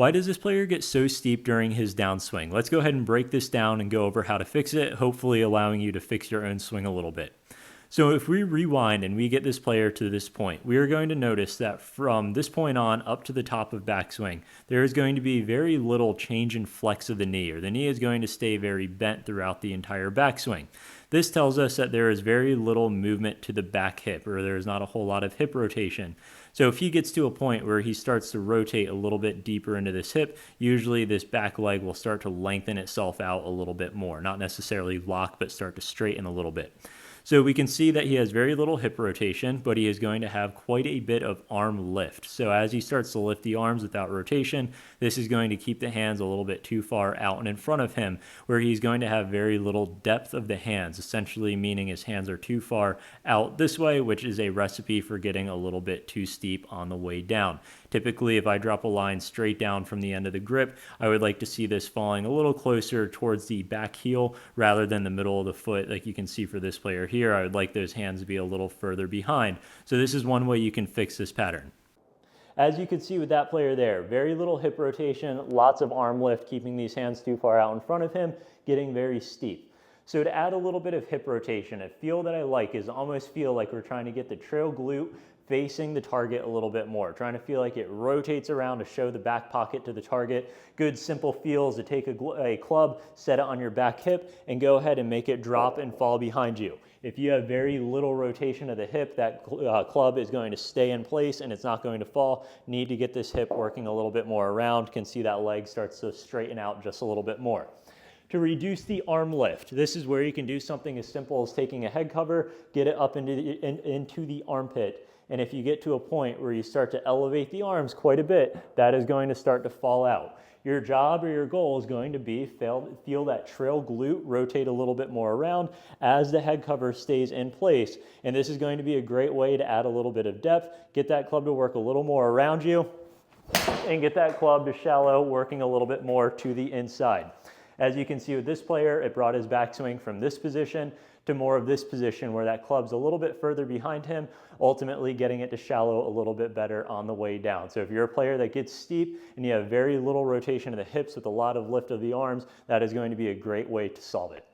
Why does this player get so steep during his downswing? Let's go ahead and break this down and go over how to fix it, hopefully allowing you to fix your own swing a little bit. So if we rewind and we get this player to this point, we are going to notice that from this point on up to the top of backswing, there is going to be very little change in flex of the knee, or the knee is going to stay very bent throughout the entire backswing. This tells us that there is very little movement to the back hip, or there is not a whole lot of hip rotation. So if he gets to a point where he starts to rotate a little bit deeper into this hip, usually this back leg will start to lengthen itself out a little bit more, not necessarily lock, but start to straighten a little bit. So we can see that he has very little hip rotation, but he is going to have quite a bit of arm lift. So as he starts to lift the arms without rotation, this is going to keep the hands a little bit too far out and in front of him, where he's going to have very little depth of the hands, essentially meaning his hands are too far out this way, which is a recipe for getting a little bit too steep on the way down. Typically, if I drop a line straight down from the end of the grip, I would like to see this falling a little closer towards the back heel rather than the middle of the foot, like you can see for this player here. I would like those hands to be a little further behind. So this is one way you can fix this pattern. As you can see with that player there, very little hip rotation, lots of arm lift, keeping these hands too far out in front of him, getting very steep. So to add a little bit of hip rotation, a feel that I like is almost feel like we're trying to get the trail glute facing the target a little bit more, trying to feel like it rotates around to show the back pocket to the target. Good simple feels to take a club, set it on your back hip, and go ahead and make it drop and fall behind you. If you have very little rotation of the hip, that club is going to stay in place and it's not going to fall. Need to get this hip working a little bit more around. Can see that leg starts to straighten out just a little bit more. To reduce the arm lift, this is where you can do something as simple as taking a head cover, get it up into the armpit. And if you get to a point where you start to elevate the arms quite a bit, that is going to start to fall out. Your job or your goal is going to be feel that trail glute rotate a little bit more around as the head cover stays in place. And this is going to be a great way to add a little bit of depth, get that club to work a little more around you, and get that club to shallow, working a little bit more to the inside. As you can see with this player, it brought his backswing from this position to more of this position where that club's a little bit further behind him, ultimately getting it to shallow a little bit better on the way down. So if you're a player that gets steep and you have very little rotation of the hips with a lot of lift of the arms, that is going to be a great way to solve it.